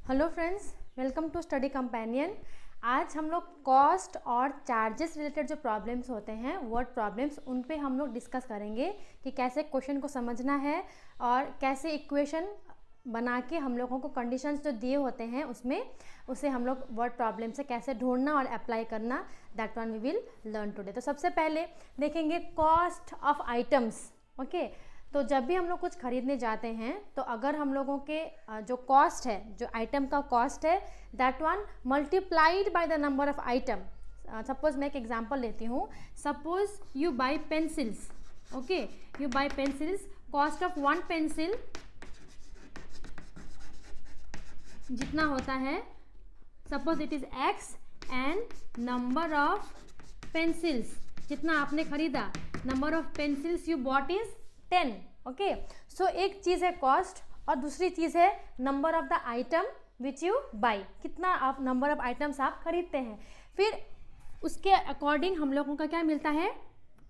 Hello friends, welcome to study companion. आज हम लोग कॉस्ट और चार्जेस रिलेटेड जो प्रॉब्लम्स होते हैं, वर्ड प्रॉब्लम्स, उन पे हम लोग डिस्कस करेंगे कि कैसे क्वेश्चन को समझना है और कैसे इक्वेशन बना के हम लोगों को कंडीशंस जो दिए होते हैं उसमें उसे हम लोग वर्ड प्रॉब्लम से कैसे ढूंढना और अप्लाई करना, that one we will learn today. तो सबसे पहले देखेंगे कॉस्ट ऑफ आइटम्स। ओके, तो जब भी हम लोग कुछ खरीदने जाते हैं तो अगर हम लोगों के जो कॉस्ट है, जो आइटम का कॉस्ट है, that one multiplied by the number of item. Suppose मैं एक एग्जांपल लेती हूँ। Suppose you buy pencils. Okay, you buy pencils, cost of one pencil जितना होता है, suppose it is X, and number of pencils जितना आपने खरीदा, number of pencils you bought is 10। Okay, so एक चीज़ है कॉस्ट और दूसरी चीज़ है number of the item which you buy, कितना आप नंबर ऑफ आइटम्स आप खरीदते हैं। फिर उसके अकॉर्डिंग हम लोगों का क्या मिलता है,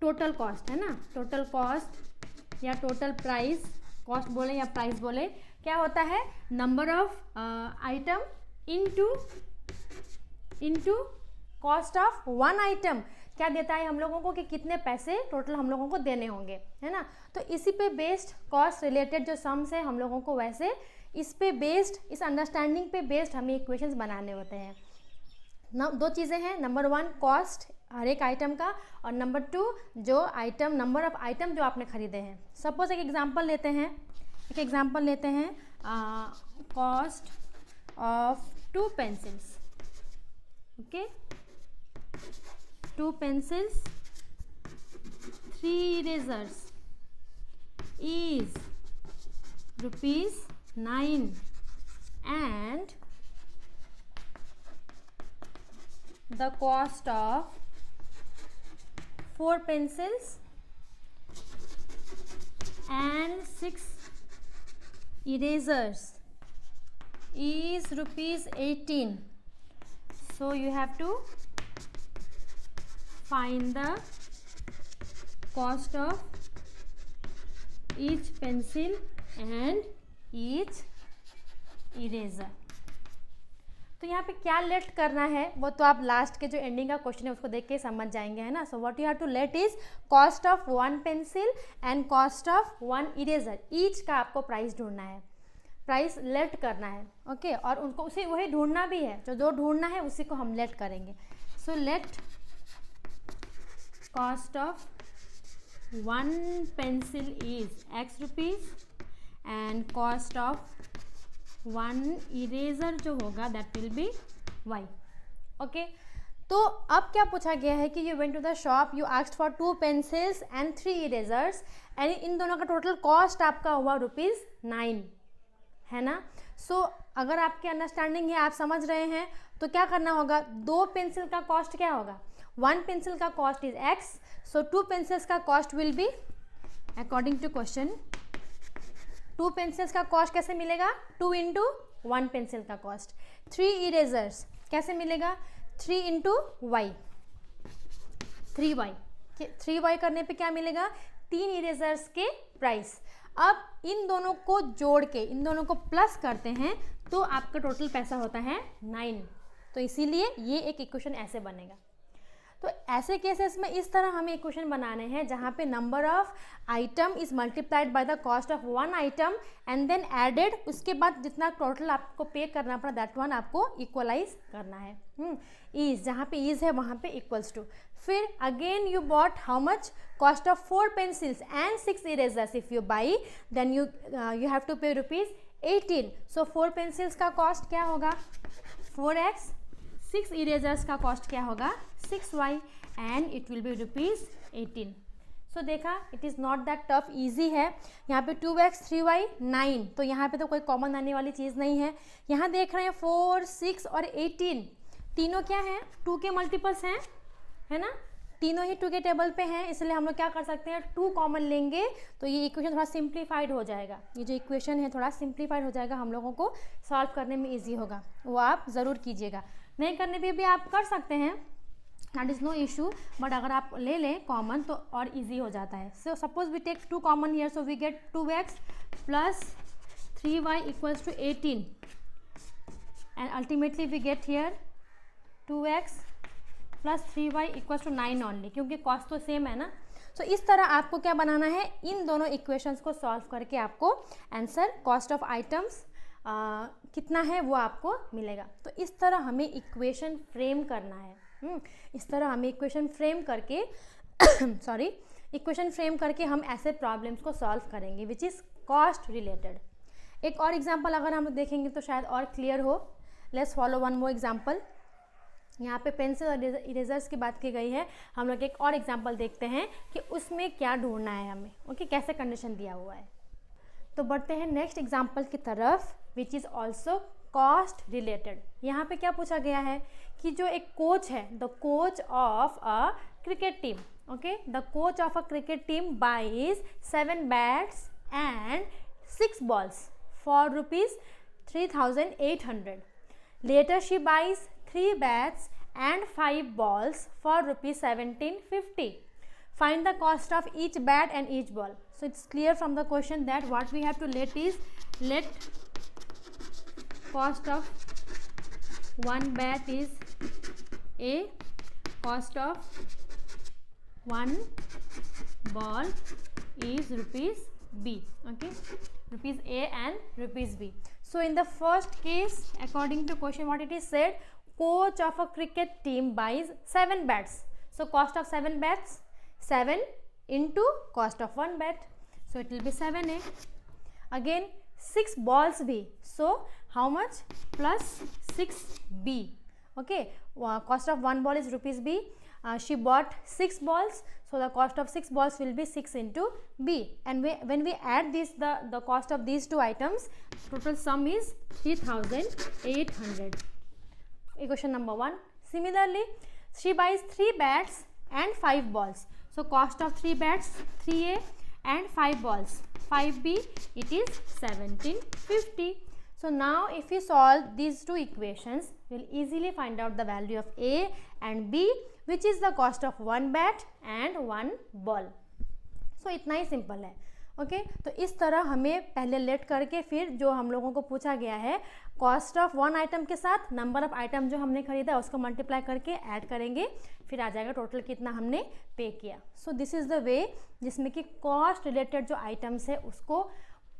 टोटल कॉस्ट, है ना। टोटल कॉस्ट या टोटल प्राइस, कॉस्ट बोले या प्राइस बोले, क्या होता है, number of item into cost of one item. क्या देता है हम लोगों को कि कितने पैसे टोटल हम लोगों को देने होंगे, है ना। तो इसी पे बेस्ड कॉस्ट रिलेटेड जो सम्स है हम लोगों को, वैसे इस पे बेस्ड, इस अंडरस्टैंडिंग पे बेस्ड हमें इक्वेशंस बनाने होते हैं ना। दो चीज़ें हैं, नंबर वन कॉस्ट हर एक आइटम का, और नंबर टू जो आइटम, नंबर ऑफ आइटम जो आपने खरीदे हैं। सपोज एक एग्जांपल लेते हैं, cost of 2 pencils. Okay, 2 pencils, 3 erasers is rupees 9, and the cost of 4 pencils and 6 erasers is rupees 18. So you have to find the cost of each pencil and each eraser। तो यहाँ पे क्या late करना है वो तो आप last के जो एंडिंग का क्वेश्चन है उसको देख के समझ जाएंगे, है ना। So what you have to let is cost of 1 pencil and cost of 1 eraser. Each का आपको प्राइस ढूंढना है, प्राइस लेट करना है। ओके, और उनको उसे वही ढूंढना भी है, जो ढूंढना है उसी को हम लेट करेंगे। So let cost of 1 pencil is X rupees and cost of 1 eraser जो होगा that will be Y। Okay, तो अब क्या पूछा गया है कि you went to the shop, you asked for 2 pencils and 3 erasers and इन दोनों का टोटल कॉस्ट आपका हुआ ₹9, है ना। सो अगर आपके अंडरस्टैंडिंग है, आप समझ रहे हैं, तो क्या करना होगा, 2 पेंसिल का कॉस्ट क्या होगा, 1 पेंसिल का cost is X, so 2 pencils का cost will be according to question, 2 pencils का कॉस्ट कैसे मिलेगा, 2 इंटू 1 पेंसिल का कॉस्ट। 3 इरेजर्स कैसे मिलेगा, 3 इंटू वाई, 3y। 3y करने पे क्या मिलेगा, 3 इरेजर्स के प्राइस। अब इन दोनों को जोड़ के, इन दोनों को प्लस करते हैं तो आपका टोटल पैसा होता है 9। तो इसीलिए ये एक इक्वेशन ऐसे बनेगा। तो ऐसे केसेस में इस तरह हमें इक्वेशन बनाने हैं जहाँ पे number of item is multiplied by the cost of 1 item and then added, उसके बाद जितना टोटल आपको पे करना पड़ा दैट वन आपको इक्वलाइज करना है। इज, जहाँ पे इज है वहाँ पे इक्वल्स टू। फिर again you bought how much, cost of 4 pencils and 6 erasers. If you buy then you have to pay ₹18। So 4 pencils का कॉस्ट क्या होगा, 4x, 6 इरेजर्स का कॉस्ट क्या होगा, 6y, and it will be ₹18। सो देखा, it is not that tough, easy है। यहाँ पे 2x, 3y, 9, तो यहाँ पे तो कोई कॉमन आने वाली चीज़ नहीं है। यहाँ देख रहे हैं 4, 6 और 18, तीनों क्या हैं, 2 के मल्टीपल्स हैं, है ना। तीनों ही 2 के टेबल पे हैं, इसलिए हम लोग क्या कर सकते हैं, 2 कॉमन लेंगे तो ये इक्वेशन थोड़ा सिंप्लीफाइड हो जाएगा। ये जो इक्वेशन है थोड़ा सिंप्लीफाइड हो जाएगा, हम लोगों को सॉल्व करने में ईजी होगा। वो आप ज़रूर कीजिएगा, नहीं करने पे भी आप कर सकते हैं, that is no issue, but अगर आप ले लें कॉमन तो और इजी हो जाता है। So suppose we take 2 common here, so we get 2x plus 3y equals to 18, and ultimately we get here 2x plus 3y equals to 9 only, क्योंकि कॉस्ट तो सेम है ना. सो इस तरह आपको क्या बनाना है, इन दोनों इक्वेशंस को सॉल्व करके आपको आंसर कॉस्ट ऑफ आइटम्स कितना है वो आपको मिलेगा. तो इस तरह हमें इक्वेशन फ्रेम करना है. इस तरह हमें इक्वेशन फ्रेम करके सॉरी इक्वेशन फ्रेम करके हम ऐसे प्रॉब्लम्स को सॉल्व करेंगे विच इज़ कॉस्ट रिलेटेड. एक और एग्जांपल अगर हम देखेंगे तो शायद और क्लियर हो. Let's follow one more example. यहाँ पे पेंसिल और इरेजर्स की बात की गई है. हम लोग एक और एग्जांपल देखते हैं कि उसमें क्या ढूंढना है हमें. ओके, कैसे कंडीशन दिया हुआ है. तो बढ़ते हैं नेक्स्ट एग्जांपल की तरफ which is also cost related. यहाँ पे क्या पूछा गया है कि जो एक कोच है, the coach of a cricket team, okay, the coach of a cricket team buys 7 bats and 6 balls for rupees 3,800. Later she buys 3 bats and 5 balls for rupees 1,750. Find the cost of each bat and each ball. So it's clear from the question that what we have to let is let cost of one bat is A, cost of one ball is rupees B. Okay, rupees A and rupees B. So in the first case, according to question, what it is said, coach of a cricket team buys 7 bats. So cost of 7 bats, 7 into cost of 1 bat. So it will be 7A. Again 6 balls B. So how much? Plus 6B. Okay, cost of 1 ball is rupees B. She bought 6 balls, so the cost of 6 balls will be 6 into B. And when we add this, the cost of these two items, total sum is 3,800. Equation number 1. Similarly, she buys 3 bats and 5 balls. So cost of 3 bats 3A and 5 balls 5B. It is 1,750. So now if we solve these two equations, we will easily find out the value of A and B, which is the cost of 1 bat and 1 ball. So इतना ही simple है. Okay, तो इस तरह हमें पहले late करके फिर जो हम लोगों को पूछा गया है कॉस्ट ऑफ 1 आइटम के साथ नंबर ऑफ आइटम जो हमने खरीदा उसको मल्टीप्लाई करके ऐड करेंगे, फिर आ जाएगा टोटल कितना हमने पे किया. So this is the way जिसमें कि कॉस्ट रिलेटेड जो आइटम्स है उसको,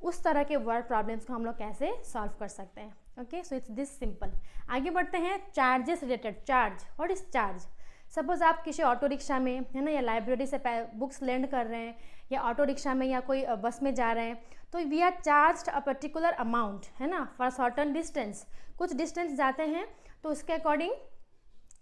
उस तरह के वर्ड प्रॉब्लम्स को हम लोग कैसे सॉल्व कर सकते हैं. Okay, so it's this simple. आगे बढ़ते हैं charges related. Charge, what is charge? Suppose आप किसी ऑटो रिक्शा में है ना, या लाइब्रेरी से बुक्स लेंड कर रहे हैं, या ऑटो रिक्शा में या कोई बस में जा रहे हैं, तो we are charged a particular amount, है ना, फॉर सर्टन डिस्टेंस. कुछ डिस्टेंस जाते हैं तो उसके अकॉर्डिंग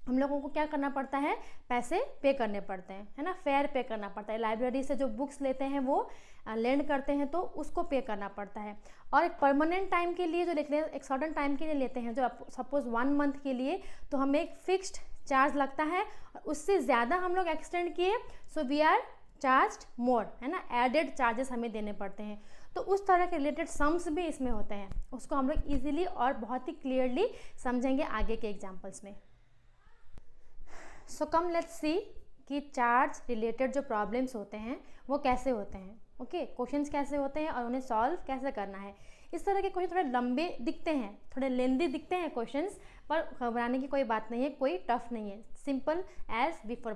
हम लोगों को क्या करना पड़ता है, पैसे पे करने पड़ते हैं, है ना, फेयर पे करना पड़ता है. लाइब्रेरी से जो बुक्स लेते हैं वो लेंड करते हैं तो उसको पे करना पड़ता है. और एक परमानेंट टाइम के लिए जो लेते हैं, एक सर्टन टाइम के लिए लेते हैं, जो सपोज 1 मंथ के लिए, तो हमें एक फिक्स्ड चार्ज लगता है. और उससे ज़्यादा हम लोग एक्सटेंड किए सो वी आर चार्ज्ड मोर, है ना, एडेड चार्जेस हमें देने पड़ते हैं. तो उस तरह के रिलेटेड सम्स भी इसमें होते हैं, उसको हम लोग ईजिली और बहुत ही क्लियरली समझेंगे आगे के एग्जाम्पल्स में. सो कम लेट्स सी कि चार्ज रिलेटेड जो प्रॉब्लम्स होते हैं वो कैसे होते हैं. ओके, क्वेश्चंस कैसे होते हैं और उन्हें सॉल्व कैसे करना है. इस तरह के क्वेश्चन थोड़े लंबे दिखते हैं, थोड़े लेंदी दिखते हैं क्वेश्चंस, पर घबराने की कोई बात नहीं है, कोई टफ नहीं है, सिंपल एज बिफोर,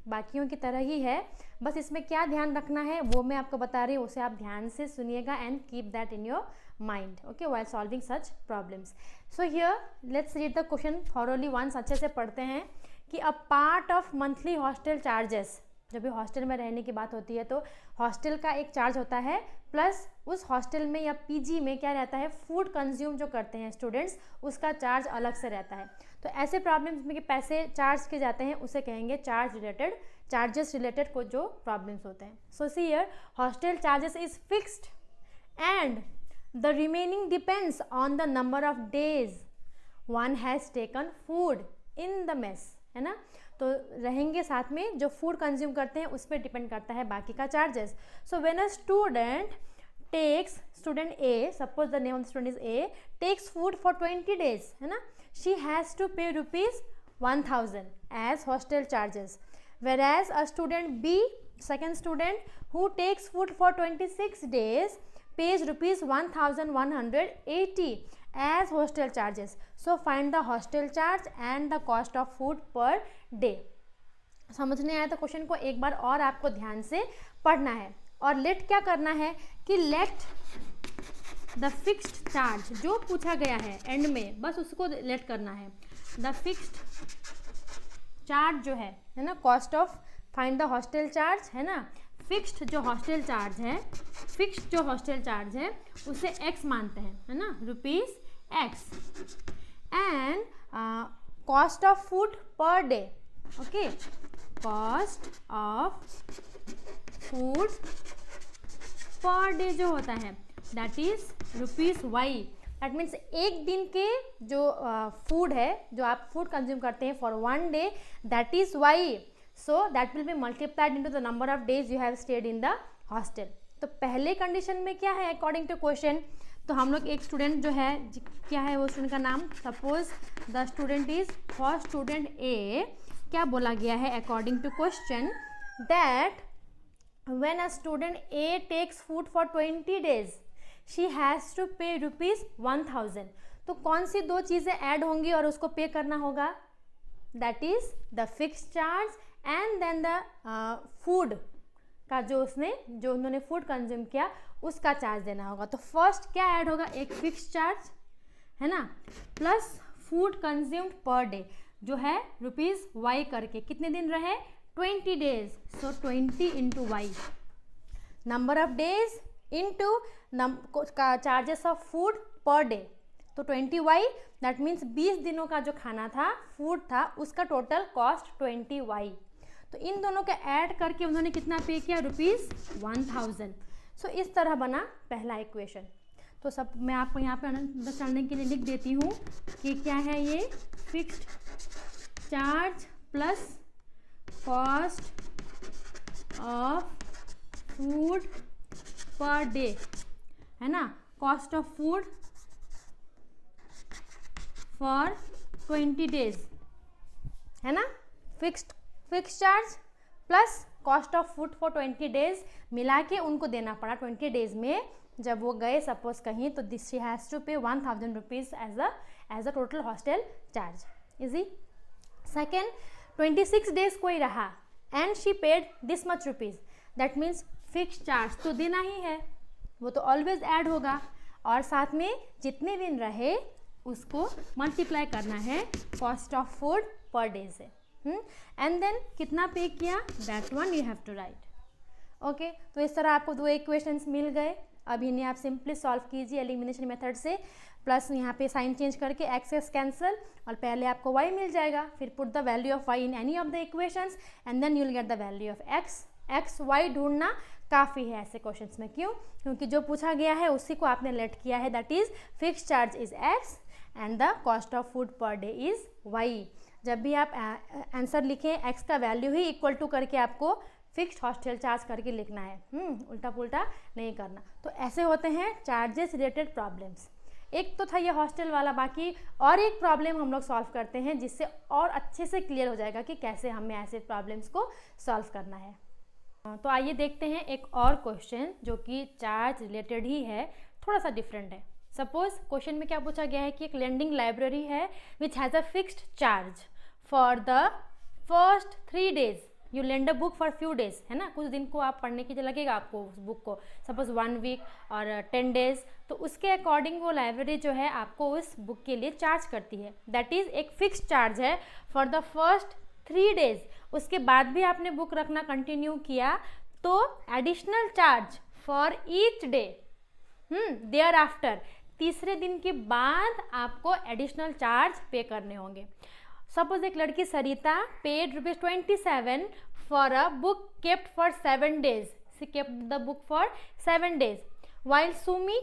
बाकियों की तरह ही है. बस इसमें क्या ध्यान रखना है वो मैं आपको बता रही हूँ, उसे आप ध्यान से सुनिएगा and keep that in your mind, okay, while solving such problems. So here let's read the question thoroughly once. अच्छे से पढ़ते हैं कि a part of monthly hostel charges, जब भी हॉस्टल में रहने की बात होती है तो हॉस्टल का एक चार्ज होता है, प्लस उस हॉस्टल में या पीजी में क्या रहता है, फूड कंज्यूम जो करते हैं स्टूडेंट्स, उसका चार्ज अलग से रहता है. तो ऐसे प्रॉब्लम्स में कि पैसे चार्ज किए जाते हैं उसे कहेंगे चार्ज रिलेटेड, चार्जेस रिलेटेड को जो प्रॉब्लम्स होते हैं. So see here, hostel charges is fixed and the remaining depends on the number of days one has taken food in the mess, है ना. तो रहेंगे साथ में जो फूड कंज्यूम करते हैं उस पर डिपेंड करता है बाकी का charges. So when a student takes, student A, suppose the name of the student is A, takes food for 20 days, है ना, she has to pay ₹1,000 as hostel charges. whereas a student B, second student, who takes food for 26 days pays ₹1,180 as hostel charges. So find the hostel charge and the cost of food per day. समझने आया तो question को एक बार और आपको ध्यान से पढ़ना है, और लेट क्या करना है कि लेट द फिक्स्ड चार्ज, जो पूछा गया है एंड में बस उसको लेट करना है। द फिक्स्ड चार्ज जो है ना, cost of, find the hostel charge है ना, फिक्स्ड जो हॉस्टल चार्ज है, फिक्स्ड जो हॉस्टल चार्ज है उसे x मानते हैं, है ना, rupees x, and cost of food per day, okay, cost of food per day जो होता है that is rupees Y. That means एक दिन के जो फूड है, जो आप फूड कंज्यूम करते हैं for one day, that is Y. So that will be multiplied into the number of days you have stayed in the hostel. तो पहले कंडीशन में क्या है अकॉर्डिंग टू क्वेश्चन, तो हम लोग एक स्टूडेंट जो है, क्या है वो स्टूडेंट का नाम, suppose the student is first student A, क्या बोला गया है according to question that when a student A takes food for 20 days she has to pay rupees 1000। तो कौन सी दो चीज़ें ऐड होंगी और उसको पे करना होगा, that is the fix charge and then the food का जो उन्होंने फूड कंज्यूम किया उसका चार्ज देना होगा। तो फर्स्ट क्या ऐड होगा, एक फिक्स चार्ज है ना, प्लस फूड कंज्यूम्ड पर डे जो है रुपीज वाई करके, कितने दिन रहे 20 days, so 20 into y, number of days into charges of food per day, तो 20y, that means 20 दिनों का जो खाना था, फूड था, उसका टोटल कॉस्ट 20y। तो इन दोनों का ऐड करके उन्होंने कितना पे किया, रुपीज 1000। सो इस तरह बना पहला इक्वेशन। तो सब मैं आपको यहाँ पे अंडरस्टैंडिंग के लिए लिख देती हूँ कि क्या है ये, fixed charge plus cost of food per day, है ना, cost of food for 20 days, है ना, fixed charge plus cost of food for 20 days मिला के उनको देना पड़ा 20 days में। जब वो गए सपोज कहीं, तो this she has to pay 1000 rupees as a total hostel charge. Easy. Second, 26 days कोई रहा and she paid this much rupees, that means fix charge तो देना ही है, वो तो ऑलवेज ऐड होगा, और साथ में जितने दिन रहे उसको मल्टीप्लाई करना है cost of food per day से, एंड देन कितना पे किया, that one you have to write. Okay, तो इस तरह आपको दो इक्वेशंस मिल गए। अब इन्हें आप सिंपली सॉल्व कीजिए एलिमिनेशन मेथड से, प्लस यहाँ पे साइन चेंज करके एक्स कैंसिल, और पहले आपको y मिल जाएगा, फिर put the value of y in any of the equations and then you will get the value of x y ढूंढना काफ़ी है ऐसे क्वेश्चंस में। क्यों? क्योंकि जो पूछा गया है उसी को आपने लेट किया है, that is fix charge is x and the cost of food per day is y। जब भी आप आंसर लिखें, x का वैल्यू ही इक्वल टू करके आपको फिक्स्ड हॉस्टल चार्ज करके लिखना है, उल्टा पुल्टा नहीं करना। तो ऐसे होते हैं चार्जेस रिलेटेड प्रॉब्लम्स। एक तो था ये हॉस्टल वाला, बाकी और एक प्रॉब्लम हम लोग सॉल्व करते हैं जिससे और अच्छे से क्लियर हो जाएगा कि कैसे हमें ऐसे प्रॉब्लम्स को सॉल्व करना है। तो आइए देखते हैं एक और क्वेश्चन जो कि चार्ज रिलेटेड ही है, थोड़ा सा डिफरेंट है। सपोज क्वेश्चन में क्या पूछा गया है कि एक लेंडिंग लाइब्रेरी है which has a fixed charge for the first 3 days, you lend a book for few days, है ना, कुछ दिन को आप पढ़ने के लिए लगेगा आपको उस बुक को, सपोज 1 week और 10 days, तो उसके अकॉर्डिंग वो लाइब्रेरी जो है आपको उस बुक के लिए चार्ज करती है। दैट इज़ एक फिक्स चार्ज है फॉर द फर्स्ट 3 days। उसके बाद भी आपने बुक रखना कंटिन्यू किया तो additional charge for each day thereafter, तीसरे दिन के बाद आपको एडिशनल चार्ज पे करने होंगे। सपोज एक लड़की Sarita paid ₹27 for a book kept for 7 days, she kept the book for 7 days, while Sumi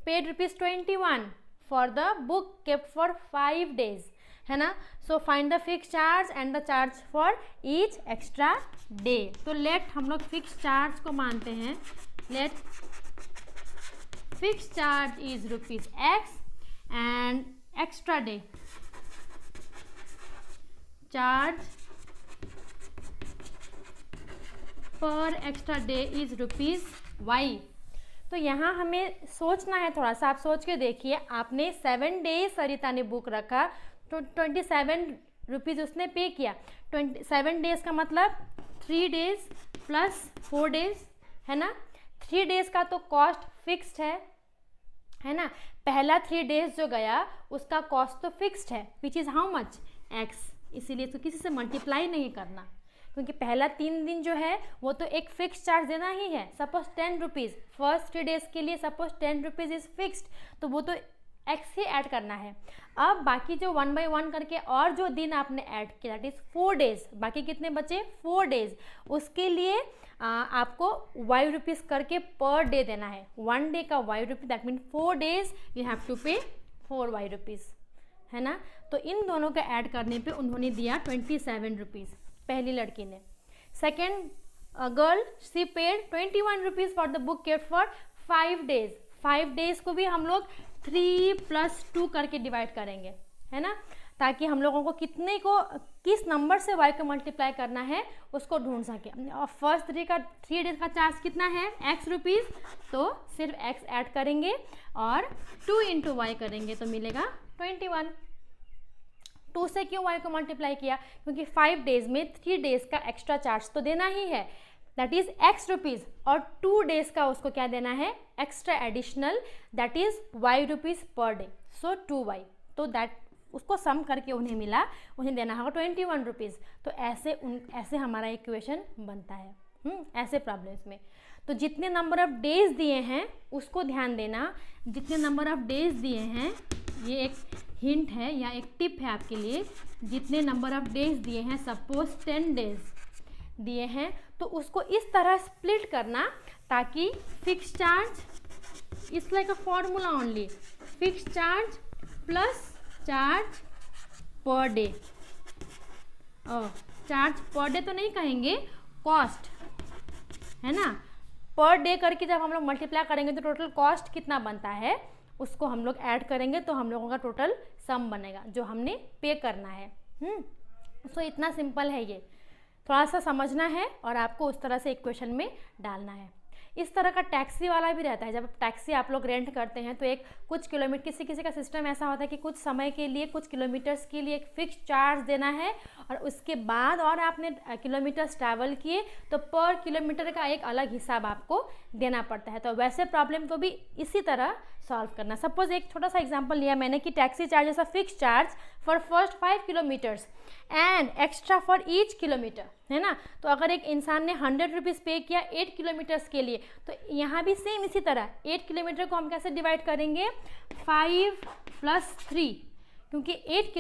paid ₹21 for the book kept for 5 days, है ना। So find the fix charge and the charge for each extra day. तो let हम लोग fix charge को मानते हैं, let fix charge is ₹x and extra day charge पर extra day is ₹y। तो यहाँ हमें सोचना है थोड़ा सा, आप सोच के देखिए, आपने 7 डेज सरिता ने बुक रखा तो 27 रुपीज़ उसने पे किया। 7 डेज का मतलब 3 डेज प्लस 4 डेज है ना। 3 डेज का तो कॉस्ट फिक्स्ड है ना। पहला 3 डेज जो गया उसका कॉस्ट तो फिक्स्ड है, which is how much, x। इसीलिए तो किसी से मल्टीप्लाई नहीं करना, क्योंकि पहला 3 दिन जो है वो तो एक फिक्स चार्ज देना ही है। सपोज 10 रुपीज़ फर्स्ट 3 डेज के लिए, सपोज 10 रुपीज़ इज़ फिक्स्ड, तो वो तो x ही ऐड करना है। अब बाकी जो 1 बाई 1 करके और जो दिन आपने ऐड किया दैट इज़ 4 डेज, बाकी कितने बचे 4 डेज, उसके लिए आपको y रुपीज़ करके पर डे देना है। 1 डे का y rupees, that mean 4 days you have to pay 4 y rupees, है ना। तो इन दोनों का ऐड करने पे उन्होंने दिया 27 रुपीज़, पहली लड़की ने। Second girl she paid 21 rupees for the book kept for 5 days. 5 days को भी हम लोग 3 + 2 करके डिवाइड करेंगे, है ना, ताकि हम लोगों को कितने को, किस नंबर से y को मल्टीप्लाई करना है उसको ढूंढ सके। और फर्स्ट 3 डेज का चार्ज कितना है x रुपीज़, तो सिर्फ x ऐड करेंगे और 2 × y करेंगे तो मिलेगा 21। 2 से क्यों y को मल्टीप्लाई किया, क्योंकि 5 डेज में 3 डेज का एक्स्ट्रा चार्ज तो देना ही है, दैट इज़ x रुपीज़, और 2 डेज का उसको क्या देना है extra additional, that is y rupees per day, so 2y। तो दैट उसको सम करके उन्हें मिला, उन्हें देना होगा 21 रुपीज़। तो ऐसे हमारा इक्वेशन बनता है ऐसे प्रॉब्लम्स में। तो जितने नंबर ऑफ डेज दिए हैं उसको ध्यान देना, जितने नंबर ऑफ डेज दिए हैं, ये एक हिंट है या एक टिप है आपके लिए, जितने नंबर ऑफ डेज दिए हैं, सपोज 10 डेज दिए हैं, तो उसको इस तरह स्प्लिट करना ताकि fix charge it's like a formula only, fix charge plus charge per day, charge per day तो नहीं कहेंगे, कॉस्ट, है ना। पर डे करके जब हम लोग मल्टीप्लाई करेंगे तो टोटल कॉस्ट कितना बनता है उसको हम लोग ऐड करेंगे, तो हम लोगों का टोटल सम बनेगा जो हमने पे करना है। सो इतना सिंपल है, ये थोड़ा सा समझना है और आपको उस तरह से इक्वेशन में डालना है। इस तरह का टैक्सी वाला भी रहता है, जब टैक्सी आप लोग रेंट करते हैं तो एक कुछ किलोमीटर, किसी किसी का सिस्टम ऐसा होता है कि कुछ समय के लिए, कुछ किलोमीटर्स के लिए एक फिक्स चार्ज देना है, और उसके बाद और आपने किलोमीटर्स ट्रैवल किए तो पर किलोमीटर का एक अलग हिसाब आपको देना पड़ता है। तो वैसे प्रॉब्लम को भी इसी तरह सॉल्व करना। सपोज एक छोटा सा एग्जांपल लिया मैंने कि taxi charges a fix charge for first 5 kilometres and extra for each kilometre, है ना। तो अगर एक इंसान ने 100 रुपीज़ पे किया 8 किलोमीटर्स के लिए, तो यहाँ भी सेम इसी तरह 8 किलोमीटर को हम कैसे डिवाइड करेंगे, 5 + 3, क्योंकि 8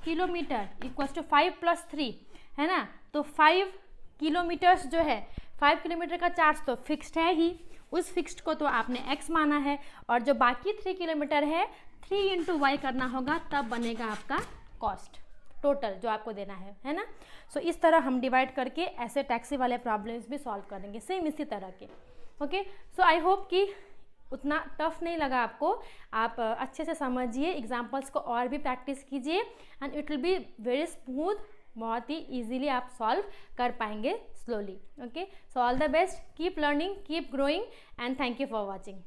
किलोमीटर इक्वल्स टू 5 + 3, है ना। तो 5 किलोमीटर्स जो है, 5 किलोमीटर का चार्ज तो फिक्स्ड है ही, उस फिक्स्ड को तो आपने x माना है, और जो बाकी 3 किलोमीटर है 3 × y करना होगा, तब बनेगा आपका कॉस्ट टोटल जो आपको देना है ना। सो इस तरह हम डिवाइड करके ऐसे टैक्सी वाले प्रॉब्लम्स भी सॉल्व करेंगे, सेम इसी तरह के। ओके, सो आई होप कि उतना टफ नहीं लगा आपको, आप अच्छे से समझिए, एग्जाम्पल्स को और भी प्रैक्टिस कीजिए and it will be very smooth, बहुत ही इजीली आप सॉल्व कर पाएंगे slowly. Okay, so all the best, keep learning, keep growing and thank you for watching.